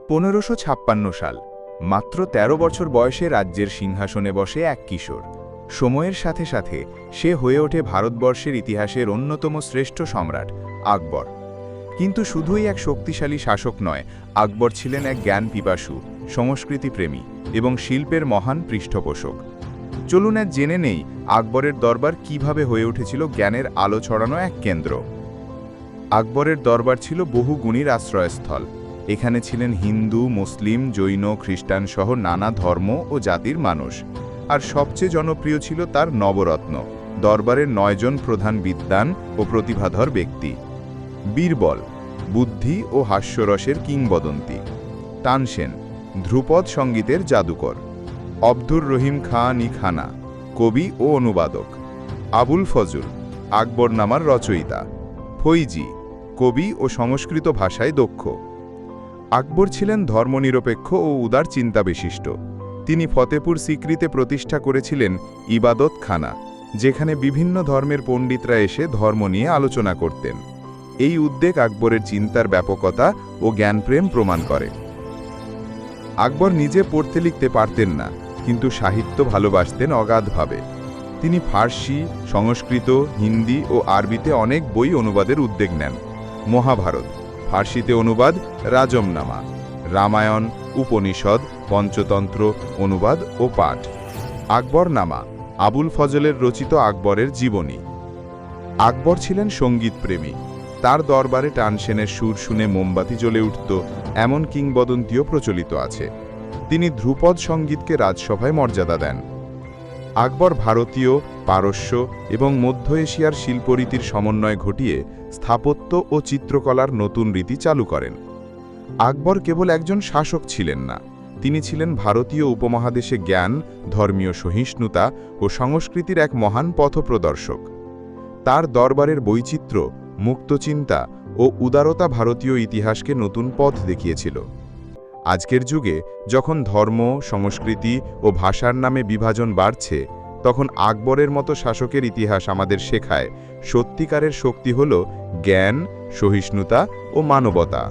1556 সাল, মাত্র ১৩ বছর বয়সে রাজ্যের সিংহাসনে বসে এক কিশোর। সময়ের সাথে সাথে সে হয়ে ওঠে ভারতবর্ষের ইতিহাসের অন্যতম শ্রেষ্ঠ সম্রাট আকবর। কিন্তু শুধুই এক শক্তিশালী শাসক নয়, আকবর ছিলেন এক জ্ঞান পিপাসু, সংস্কৃতিপ্রেমী এবং শিল্পের মহান পৃষ্ঠপোষক। চলুন এক জেনে নেই আকবরের দরবার কিভাবে হয়ে উঠেছিল জ্ঞানের আলো ছড়ানো এক কেন্দ্র। আকবরের দরবার ছিল বহু গুণীর আশ্রয়স্থল। এখানে ছিলেন হিন্দু, মুসলিম, জৈন, খ্রিস্টান সহ নানা ধর্ম ও জাতির মানুষ। আর সবচেয়ে জনপ্রিয় ছিল তার নবরত্ন, দরবারের ৯ জন প্রধান বিদ্বান ও প্রতিভাধর ব্যক্তি। বীরবল, বুদ্ধি ও হাস্যরসের কিংবদন্তি। তানসেন, ধ্রুপদ সঙ্গীতের জাদুকর। আব্দুর রহিম খান-ই খানা, কবি ও অনুবাদক। আবুল ফজল, আকবরনামার রচয়িতা। ফৈজি, কবি ও সংস্কৃত ভাষায় দক্ষ। আকবর ছিলেন ধর্মনিরপেক্ষ ও উদার চিন্তাবিশিষ্ট। তিনি ফতেপুর সিক্রিতে প্রতিষ্ঠা করেছিলেন ইবাদতখানা, যেখানে বিভিন্ন ধর্মের পণ্ডিতরা এসে ধর্ম নিয়ে আলোচনা করতেন। এই উদ্যোগ আকবরের চিন্তার ব্যাপকতা ও জ্ঞানপ্রেম প্রমাণ করে। আকবর নিজে পড়তে লিখতে পারতেন না, কিন্তু সাহিত্য ভালোবাসতেন অগাধভাবে। তিনি ফার্সি, সংস্কৃত, হিন্দি ও আরবিতে অনেক বই অনুবাদের উদ্যোগ নেন। মহাভারত, ফার্সিতে অনুবাদ রাজমনামা, রামায়ণ, উপনিষদ, পঞ্চতন্ত্র অনুবাদ ও পাঠ। আকবরনামা, আবুল ফজলের রচিত আকবরের জীবনী। আকবর ছিলেন সঙ্গীতপ্রেমী। তার দরবারে তানসেনের সুর শুনে মোমবাতি জ্বলে উঠত, এমন কিংবদন্তিও প্রচলিত আছে। তিনি ধ্রুপদ সঙ্গীতকে রাজসভায় মর্যাদা দেন। আকবর ভারতীয়, পারস্য এবং মধ্য এশিয়ার শিল্পরীতির সমন্বয় ঘটিয়ে স্থাপত্য ও চিত্রকলার নতুন রীতি চালু করেন। আকবর কেবল একজন শাসক ছিলেন না, তিনি ছিলেন ভারতীয় উপমহাদেশে জ্ঞান, ধর্মীয় সহিষ্ণুতা ও সংস্কৃতির এক মহান পথপ্রদর্শক। তার দরবারের বৈচিত্র্য, মুক্তচিন্তা ও উদারতা ভারতীয় ইতিহাসকে নতুন পথ দেখিয়েছিল। আজকের যুগে যখন ধর্ম, সংস্কৃতি ও ভাষার নামে বিভাজন বাড়ছে, তখন আকবরের মতো শাসকের ইতিহাস আমাদের শেখায় সত্যিকারের শক্তি হল জ্ঞান, সহিষ্ণুতা ও মানবতা।